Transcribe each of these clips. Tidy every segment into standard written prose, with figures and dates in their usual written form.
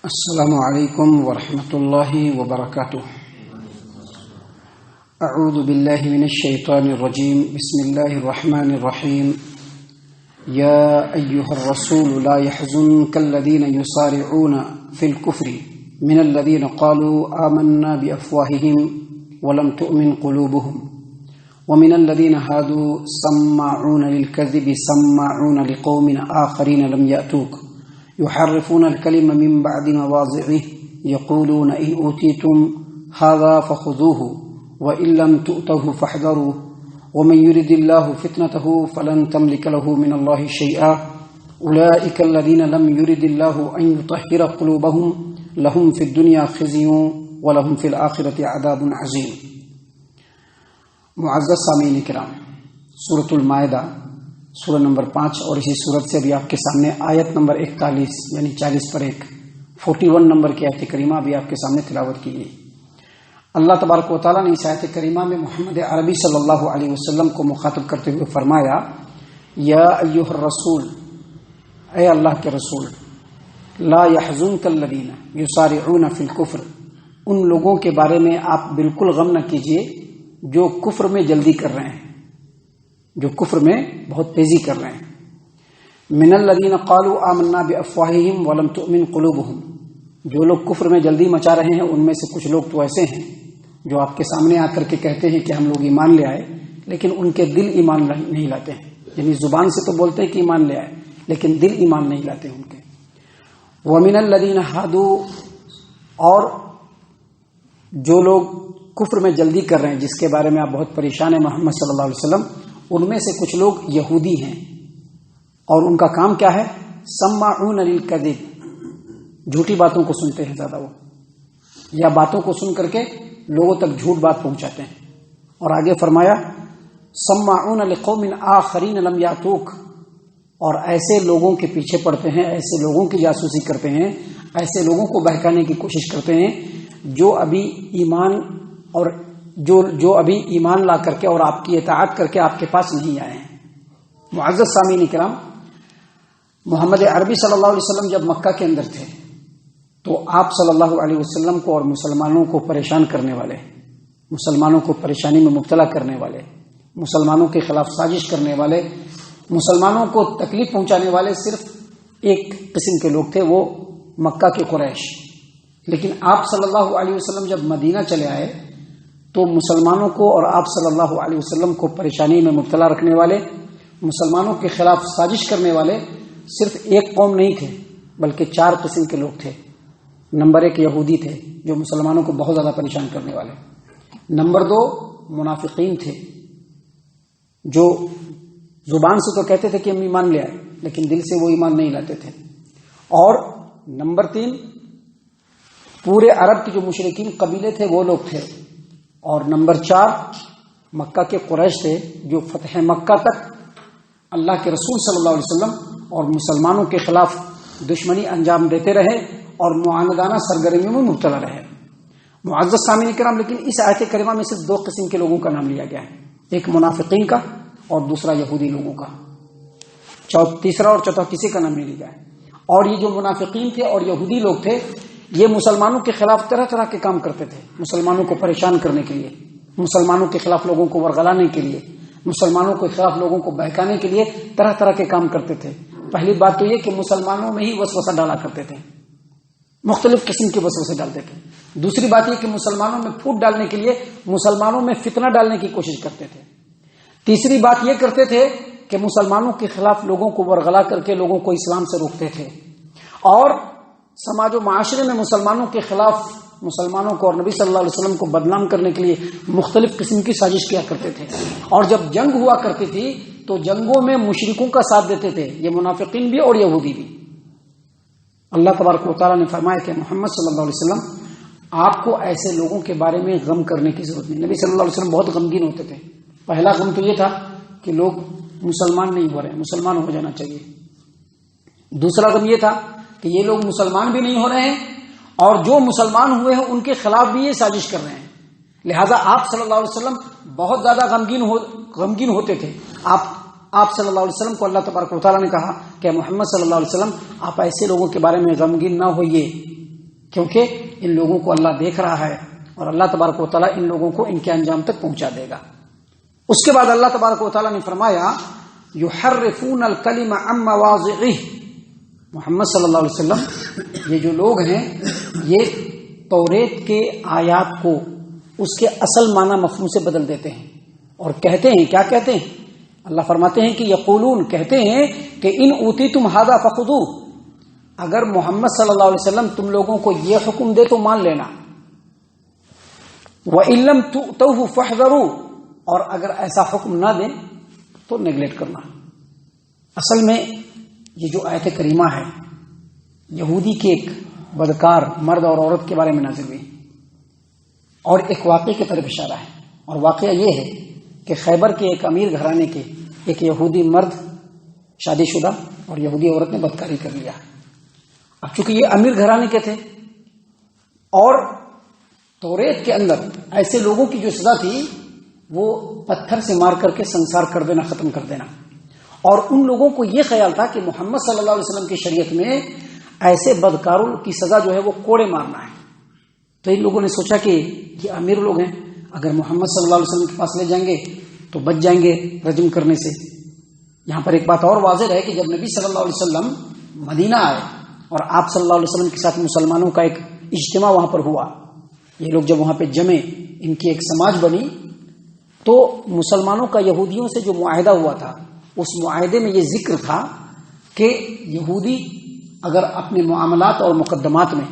السلام علیکم ورحمۃ اللہ وبرکاتہ۔ اعوذ باللہ من الشیطان الرجیم، بسم اللہ الرحمن الرحیم۔ یا ایہا الرسول لا يحزنک الذین یسارعون فی الکفر من الذین قالوا آمنا بافواہہم ولم تؤمن قلوبہم ومن الذین ہادوا سماعون للکذب سماعون لقوم آخرین لم یأتوک يحرفون الكلم من بعد مواضعه يقولون إن أوتيتم هذا فخذوه وإن لم تؤتوه فاحذروا ومن يرد الله فتنته فلن تملك له من الله شيئا أولئك الذين لم يرد الله أن يطهر قلوبهم لهم في الدنيا خزي ولهم في الآخرة عذاب عظيم۔ معزز سامعین کرام، سورۃ المائدہ سورہ نمبر 5 اور اسی سورت سے بھی آپ کے سامنے آیت نمبر 41 یعنی 40 پر 41 نمبر کی آیت کریمہ بھی آپ کے سامنے تلاوت کی گئی۔ اللہ تبارک و تعالیٰ نے اس آیت کریمہ میں محمد عربی صلی اللہ علیہ وسلم کو مخاطب کرتے ہوئے فرمایا، یا ایھا الرسول، اے اللہ کے رسول، لا يحزنک الذین یسارعون فی الکفر، ان لوگوں کے بارے میں آپ بالکل غم نہ کیجیے جو کفر میں جلدی کر رہے ہیں، جو کفر میں بہت تیزی کر رہے ہیں۔ من الذین قالوا آمنا بافواہہم ولم تؤمن قلوبہم، جو لوگ کفر میں جلدی مچا رہے ہیں ان میں سے کچھ لوگ تو ایسے ہیں جو آپ کے سامنے آ کر کے کہتے ہیں کہ ہم لوگ ایمان لے آئے، لیکن ان کے دل ایمان نہیں لاتے ہیں، یعنی زبان سے تو بولتے ہیں کہ ایمان لے آئے لیکن دل ایمان نہیں لاتے ان کے۔ ومن الذین ہادوا، اور جو لوگ کفر میں جلدی کر رہے ہیں جس کے بارے میں آپ بہت پریشان ہیں محمد صلی اللہ علیہ وسلم، ان میں سے کچھ لوگ یہودی ہیں، اور ان کا کام کیا ہے؟ سماعون للکذب، جھوٹی باتوں کو سنتے ہیں زیادہ، وہ یا باتوں کو سن کر کے لوگوں تک جھوٹ بات پہنچاتے ہیں۔ اور آگے فرمایا سماعون لقوم آخرین لم یاتوک، اور ایسے لوگوں کے پیچھے پڑتے ہیں، ایسے لوگوں کی جاسوسی کرتے ہیں، ایسے لوگوں کو بہکانے کی کوشش کرتے ہیں جو ابھی ایمان اور جو ابھی ایمان لا کر کے اور آپ کی اطاعت کر کے آپ کے پاس نہیں آئے ہیں۔ معزز سامعین کرام، محمد عربی صلی اللہ علیہ وسلم جب مکہ کے اندر تھے تو آپ صلی اللہ علیہ وسلم کو اور مسلمانوں کو پریشان کرنے والے، مسلمانوں کو پریشانی میں مبتلا کرنے والے، مسلمانوں کے خلاف سازش کرنے والے، مسلمانوں کو تکلیف پہنچانے والے صرف ایک قسم کے لوگ تھے، وہ مکہ کے قریش۔ لیکن آپ صلی اللہ علیہ وسلم جب مدینہ چلے آئے تو مسلمانوں کو اور آپ صلی اللہ علیہ وسلم کو پریشانی میں مبتلا رکھنے والے، مسلمانوں کے خلاف سازش کرنے والے صرف ایک قوم نہیں تھے بلکہ 4 قسم کے لوگ تھے۔ نمبر 1 یہودی تھے جو مسلمانوں کو بہت زیادہ پریشان کرنے والے۔ نمبر 2 منافقین تھے جو زبان سے تو کہتے تھے کہ ہم ایمان لے آئے لیکن دل سے وہ ایمان نہیں لاتے تھے۔ اور نمبر 3 پورے عرب کے جو مشرکین قبیلے تھے وہ لوگ تھے۔ اور نمبر 4 مکہ کے قریش تھے جو فتح مکہ تک اللہ کے رسول صلی اللہ علیہ وسلم اور مسلمانوں کے خلاف دشمنی انجام دیتے رہے اور معاندانہ سرگرمیوں میں مبتلا رہے۔ معزز سامعین کرام، لیکن اس آیت کریمہ میں صرف 2 قسم کے لوگوں کا نام لیا گیا ہے، ایک منافقین کا اور دوسرا یہودی لوگوں کا، تیسرا اور چوتھا کسی کا نام نہیں لیا ہے۔ اور یہ جو منافقین تھے اور یہودی لوگ تھے یہ مسلمانوں کے خلاف طرح طرح کے کام کرتے تھے، مسلمانوں کو پریشان کرنے کے لیے، مسلمانوں کے خلاف لوگوں کو ورغلانے کے لیے، مسلمانوں کے خلاف لوگوں کو بہکانے کے لیے طرح طرح کے کام کرتے تھے۔ پہلی بات تو یہ کہ مسلمانوں میں ہی وسوسہ ڈالا کرتے تھے، مختلف قسم کے وسوسے ڈالتے تھے۔ دوسری بات یہ کہ مسلمانوں میں پھوٹ ڈالنے کے لیے مسلمانوں میں فتنہ ڈالنے کی کوشش کرتے تھے۔ تیسری بات یہ کرتے تھے کہ مسلمانوں کے خلاف لوگوں کو ورغلا کر کے لوگوں کو اسلام سے روکتے تھے، اور سماج و معاشرے میں مسلمانوں کے خلاف مسلمانوں کو اور نبی صلی اللہ علیہ وسلم کو بدنام کرنے کے لیے مختلف قسم کی سازش کیا کرتے تھے۔ اور جب جنگ ہوا کرتی تھی تو جنگوں میں مشرکوں کا ساتھ دیتے تھے، یہ منافقین بھی اور یہودی بھی۔ اللہ تبارک و تعالیٰ نے فرمایا کہ محمد صلی اللہ علیہ وسلم آپ کو ایسے لوگوں کے بارے میں غم کرنے کی ضرورت نہیں۔ نبی صلی اللہ علیہ وسلم بہت غمگین ہوتے تھے۔ پہلا غم تو یہ تھا کہ لوگ مسلمان نہیں ہو رہے، مسلمان ہو جانا چاہیے۔ دوسرا غم یہ تھا کہ یہ لوگ مسلمان بھی نہیں ہو رہے ہیں اور جو مسلمان ہوئے ہیں ان کے خلاف بھی یہ سازش کر رہے ہیں، لہذا آپ صلی اللہ علیہ وسلم بہت زیادہ غمگین ہوتے تھے۔ آپ صلی اللہ علیہ وسلم کو اللہ تبارک و تعالیٰ نے کہا کہ محمد صلی اللہ علیہ وسلم آپ ایسے لوگوں کے بارے میں غمگین نہ ہوئیے کیونکہ ان لوگوں کو اللہ دیکھ رہا ہے اور اللہ تبارک و تعالیٰ ان لوگوں کو ان کے انجام تک پہنچا دے گا۔ اس کے بعد اللہ تبارک و تعالیٰ نے فرمایا یحرفون الکلم عن مواضعہ، محمد صلی اللہ علیہ وسلم یہ جو لوگ ہیں یہ توریت کے آیات کو اس کے اصل معنی مفہوم سے بدل دیتے ہیں اور کہتے ہیں، کیا کہتے ہیں؟ اللہ فرماتے ہیں کہ یقولون، کہتے ہیں کہ ان اوتیتم ھذا فخذوہ، اگر محمد صلی اللہ علیہ وسلم تم لوگوں کو یہ حکم دے تو مان لینا، وَإِن لَّمْ تُؤْتَوْهُ فَاحْذَرُوا، اور اگر ایسا حکم نہ دیں تو نیگلیکٹ کرنا۔ اصل میں یہ جو آیت کریمہ ہے یہودی کے ایک بدکار مرد اور عورت کے بارے میں نازل ہوئی اور ایک واقعے کی طرف اشارہ ہے، اور واقعہ یہ ہے کہ خیبر کے ایک امیر گھرانے کے ایک یہودی مرد شادی شدہ اور یہودی عورت نے بدکاری کر لیا۔ اب چونکہ یہ امیر گھرانے کے تھے اور توریت کے اندر ایسے لوگوں کی جو سزا تھی وہ پتھر سے مار کر کے سنسار کر دینا، ختم کر دینا، اور ان لوگوں کو یہ خیال تھا کہ محمد صلی اللہ علیہ وسلم کی شریعت میں ایسے بدکاروں کی سزا جو ہے وہ کوڑے مارنا ہے۔ تو ان لوگوں نے سوچا کہ یہ امیر لوگ ہیں، اگر محمد صلی اللہ علیہ وسلم کے پاس لے جائیں گے تو بچ جائیں گے رجم کرنے سے۔ یہاں پر ایک بات اور واضح ہے کہ جب نبی صلی اللہ علیہ وسلم مدینہ آئے اور آپ صلی اللہ علیہ وسلم کے ساتھ مسلمانوں کا ایک اجتماع وہاں پر ہوا، یہ لوگ جب وہاں پہ جمے، ان کی ایک سماج بنی، تو مسلمانوں کا یہودیوں سے جو معاہدہ ہوا تھا اس معاہدے میں یہ ذکر تھا کہ یہودی اگر اپنے معاملات اور مقدمات میں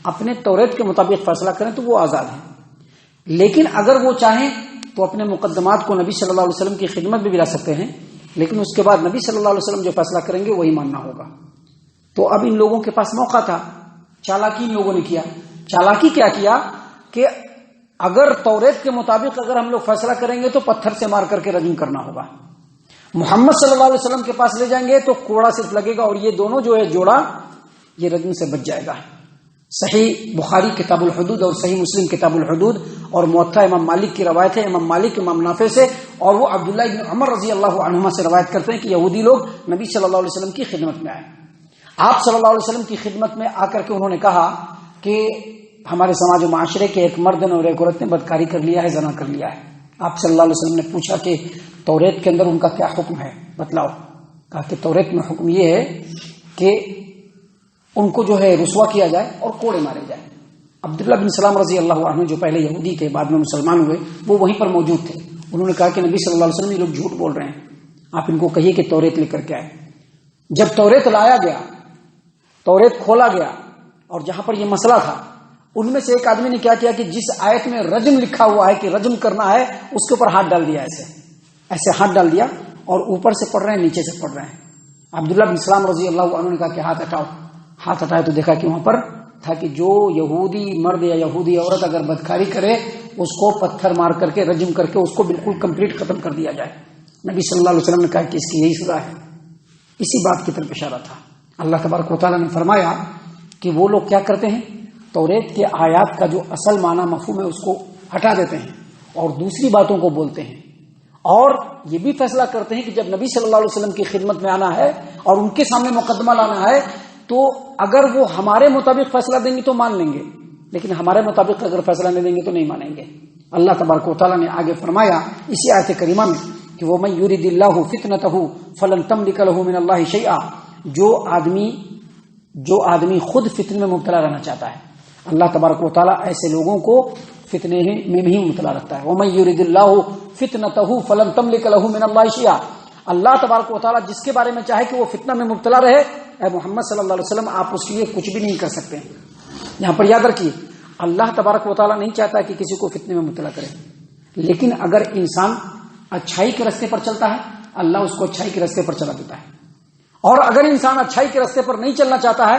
اپنے توریت کے مطابق فیصلہ کریں تو وہ آزاد ہیں، لیکن اگر وہ چاہیں تو اپنے مقدمات کو نبی صلی اللہ علیہ وسلم کی خدمت میں بھی لا سکتے ہیں، لیکن اس کے بعد نبی صلی اللہ علیہ وسلم جو فیصلہ کریں گے وہی ماننا ہوگا۔ تو اب ان لوگوں کے پاس موقع تھا، چالاکی ان لوگوں نے کیا۔ چالاکی کیا کیا کہ اگر توریت کے مطابق اگر ہم لوگ فیصلہ کریں گے تو پتھر سے مار کر کے رجم کرنا ہوگا، محمد صلی اللہ علیہ وسلم کے پاس لے جائیں گے تو کوڑا صرف لگے گا اور یہ دونوں جو ہے جوڑا یہ رجم سے بچ جائے گا۔ صحیح بخاری کتاب الحدود اور صحیح مسلم کتاب الحدود اور موطا امام مالک کی روایت ہے، امام مالک امام نافع سے، اور وہ عبداللہ بن عمر رضی اللہ عنہما سے روایت کرتے ہیں کہ یہودی لوگ نبی صلی اللہ علیہ وسلم کی خدمت میں آئے، آپ صلی اللہ علیہ وسلم کی خدمت میں آ کر کے انہوں نے کہا کہ ہمارے سماج و معاشرے کے ایک مرد اور ایک عورت نے بدکاری کر لیا ہے، زنا کر لیا ہے۔ آپ صلی اللہ علیہ وسلم نے پوچھا کہ توریت کے اندر ان کا کیا حکم ہے، بتلاؤ۔ کہا کہ توریت میں حکم یہ ہے کہ ان کو جو ہے رسوا کیا جائے اور کوڑے مارے جائے۔ عبداللہ بن سلام رضی اللہ عنہ جو پہلے یہودی کے بعد میں مسلمان ہوئے وہ وہیں پر موجود تھے، انہوں نے کہا کہ نبی صلی اللہ علیہ وسلم یہ لوگ جھوٹ بول رہے ہیں، آپ ان کو کہیے کہ توریت لے کر کے آئے۔ جب توریت لایا گیا، توریت کھولا گیا اور جہاں پر یہ مسئلہ تھا ان میں سے ایک آدمی نے کیا کیا کہ جس آیت میں رجم لکھا ہوا ہے کہ رجم کرنا ہے اس کے اوپر ہاتھ ڈال دیا، ایسے ہاتھ ڈال دیا اور اوپر سے پڑھ رہے ہیں نیچے سے پڑھ رہے ہیں۔ عبداللہ بن سلام رضی اللہ عنہ نے کہا کہ ہاتھ ہٹاؤ، ہاتھ ہٹائے تو دیکھا کہ وہاں پر تھا کہ جو یہودی مرد یا یہودی عورت اگر بدکاری کرے اس کو پتھر مار کر کے رجم کر کے اس کو بالکل کمپلیٹ ختم کر دیا جائے۔ نبی صلی اللہ علیہ وسلم نے کہا کہ اس کی یہی سزا ہے۔ اسی بات کی طرف اشارہ تھا۔ اللہ تبارک و تعالیٰ نے فرمایا کہ وہ لوگ کیا کرتے ہیں، توریت کے آیات کا جو اصل معنی مفہوم ہے اس کو ہٹا دیتے ہیں اور دوسری باتوں کو بولتے ہیں، اور یہ بھی فیصلہ کرتے ہیں کہ جب نبی صلی اللہ علیہ وسلم کی خدمت میں آنا ہے اور ان کے سامنے مقدمہ لانا ہے تو اگر وہ ہمارے مطابق فیصلہ دیں گے تو مان لیں گے، لیکن ہمارے مطابق اگر فیصلہ نہیں دیں گے تو نہیں مانیں گے۔ اللہ تبارک و تعالیٰ نے آگے فرمایا اسی آیت کریمہ میں کہ وَمَن يُرِدِ اللَّهُ فِتْنَتَهُ فَلَن تَمْلِكَ لَهُ مِنَ اللَّهِ شَيْئًا، جو آدمی خود فتنے میں مبتلا رہنا چاہتا ہے اللہ تبارک و تعالیٰ ایسے لوگوں کو فتنے میں بھی مبتلا رکھتا ہے۔ وَمَن يُرِدِ اللَّهُ فِتْنَتَهُ فَلَن تَمْلِكَ لَهُ مِنَ اللَّهِ شَيْئًا، اللہ تبارک و تعالیٰ جس کے بارے میں چاہے کہ وہ فتنہ میں مبتلا رہے، اے محمد صلی اللہ علیہ وسلم آپ اس کے لیے کچھ بھی نہیں کر سکتے۔ یہاں پر یاد رکھیے اللہ تبارک و تعالیٰ نہیں چاہتا کہ کسی کو فتنے میں مبتلا کرے، لیکن اگر انسان اچھائی کے راستے پر چلتا ہے اللہ اس کو اچھائی کے راستے پر چلا دیتا ہے، اور اگر انسان اچھائی کے راستے پر نہیں چلنا چاہتا ہے،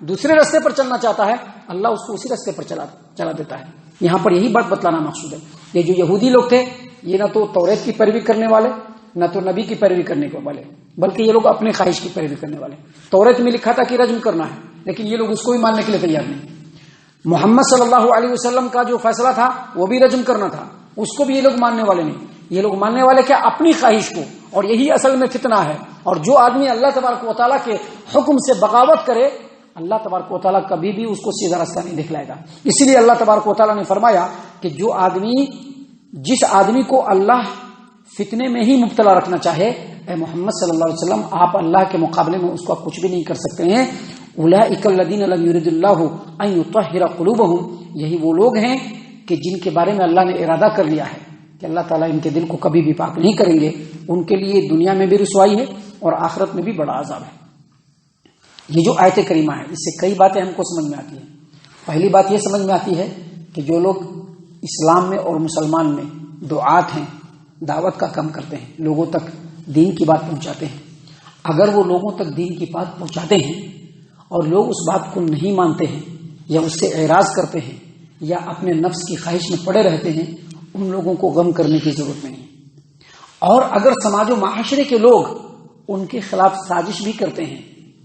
دوسرے راستے پر چلنا چاہتا ہے، اللہ اس کو اسی راستے پر چلا دیتا ہے۔ یہاں پر یہی بات بتلانا مقصود ہے۔ یہ جو یہودی لوگ تھے یہ نہ تو توریت کی پیروی کرنے والے نہ تو نبی کی پیروی کرنے والے، بلکہ یہ لوگ اپنے خواہش کی پیروی کرنے والے۔ توریت میں لکھا تھا کہ رجم کرنا ہے، لیکن یہ لوگ اس کو بھی ماننے کے لیے تیار نہیں۔ محمد صلی اللہ علیہ وسلم کا جو فیصلہ تھا وہ بھی رجم کرنا تھا، اس کو بھی یہ لوگ ماننے والے نہیں۔ یہ لوگ ماننے والے کیا، اپنی خواہش کو، اور یہی اصل میں فتنہ ہے۔ اور جو آدمی اللہ تبارک و تعالیٰ کے حکم سے بغاوت کرے اللہ تبارک و تعالیٰ کبھی بھی اس کو سیدھا راستہ نہیں دکھلائے گا. اسی لیے اللہ تبارک و تعالیٰ نے فرمایا کہ جس آدمی کو اللہ فتنے میں ہی مبتلا رکھنا چاہے، اے محمد صلی اللہ علیہ وسلم آپ اللہ کے مقابلے میں اس کو کچھ بھی نہیں کر سکتے ہیں. اولئک الذین لم یرد اللہ ان یطہر قلوبہم، یہی وہ لوگ ہیں کہ جن کے بارے میں اللہ نے ارادہ کر لیا ہے کہ اللہ تعالیٰ ان کے دل کو کبھی بھی پاک نہیں کریں گے. ان کے لیے دنیا میں بھی رسوائی ہے اور آخرت میں بھی بڑا عذاب ہے. یہ جو آیت کریمہ ہے اس سے کئی باتیں ہم کو سمجھ میں آتی ہیں. پہلی بات یہ سمجھ میں آتی ہے کہ جو لوگ اسلام میں اور مسلمان میں دعات ہیں، دعوت کا کام کرتے ہیں، لوگوں تک دین کی بات پہنچاتے ہیں، اگر وہ لوگوں تک دین کی بات پہنچاتے ہیں اور لوگ اس بات کو نہیں مانتے ہیں یا اس سے اعراض کرتے ہیں یا اپنے نفس کی خواہش میں پڑے رہتے ہیں، ان لوگوں کو غم کرنے کی ضرورت نہیں ہے. اور اگر سماج و معاشرے کے لوگ ان کے خلاف سازش بھی کرتے ہیں،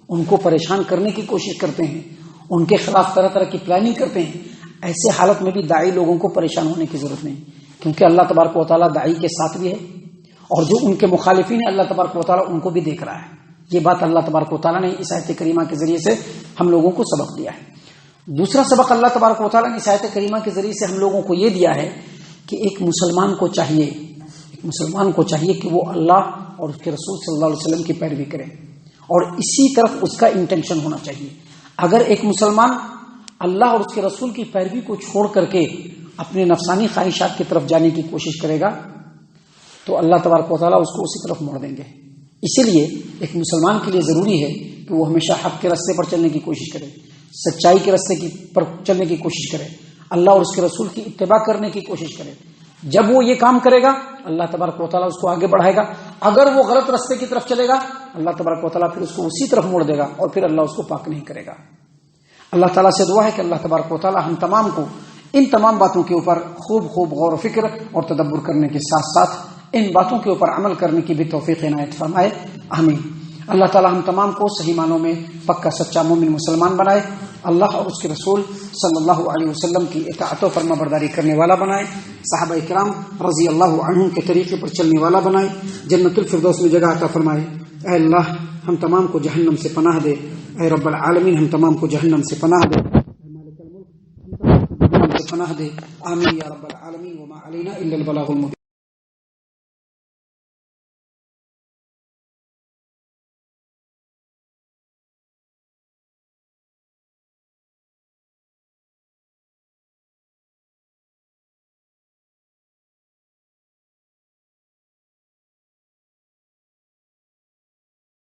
ان کو پریشان کرنے کی کوشش کرتے ہیں، ان کے خلاف طرح طرح کی پلاننگ کرتے ہیں، ایسے حالت میں بھی داعی لوگوں کو پریشان ہونے کی ضرورت نہیں، کیونکہ اللہ تبارک و تعالیٰ داعی کے ساتھ بھی ہے اور جو ان کے مخالفین ہیں اللہ تبارک و تعالیٰ ان کو بھی دیکھ رہا ہے. یہ بات اللہ تبارک و تعالیٰ نے اس آیت کریمہ کے ذریعے سے ہم لوگوں کو سبق دیا ہے. دوسرا سبق اللہ تبارک و تعالیٰ نے اس آیت کریمہ کے ذریعے سے ہم لوگوں کو یہ دیا ہے کہ ایک مسلمان کو چاہیے کہ وہ اللہ اور اس کے رسول صلی اللہ علیہ وسلم کی پیروی کرے اور اسی طرف اس کا انٹینشن ہونا چاہیے. اگر ایک مسلمان اللہ اور اس کے رسول کی پیروی کو چھوڑ کر کے اپنے نفسانی خواہشات کی طرف جانے کی کوشش کرے گا تو اللہ تبارک و تعالیٰ اس کو اسی طرف موڑ دیں گے. اسی لیے ایک مسلمان کے لیے ضروری ہے کہ وہ ہمیشہ حق کے راستے پر چلنے کی کوشش کرے، سچائی کے راستے پر چلنے کی کوشش کرے، اللہ اور اس کے رسول کی اتباع کرنے کی کوشش کرے. جب وہ یہ کام کرے گا اللہ تبارک و تعالیٰ اس کو آگے بڑھائے گا. اگر وہ غلط راستے کی طرف چلے گا اللہ تبارک و تعالیٰ پھر اس کو اسی طرف موڑ دے گا اور پھر اللہ اس کو پاک نہیں کرے گا. اللہ تعالیٰ سے دعا ہے کہ اللہ تبارک و تعالیٰ ہم تمام کو ان تمام باتوں کے اوپر خوب غور و فکر اور تدبر کرنے کے ساتھ ساتھ ان باتوں کے اوپر عمل کرنے کی بھی توفیق عنایت فرمائے. آمین. اللہ تعالیٰ ہم تمام کو صحیح معنوں میں پکا سچا مومن مسلمان بنائے، اللہ اور اس کے رسول صلی اللہ علیہ وسلم کی اطاعت و فرما برداری کرنے والا بنائے، صحابہ کرام رضی اللہ عنہم کے طریقے پر چلنے والا بنائے، جنت الفردوس میں جگہ عطا فرمائے. اے اللہ ہم تمام کو جہنم سے پناہ دے. اے رب العالمین ہم تمام کو جہنم سے پناہ دے. مالک الملک ہم تمام کو جہنم سے پناہ دے. آمین یا رب العالمین. وما علینا الا البلاغ المبین.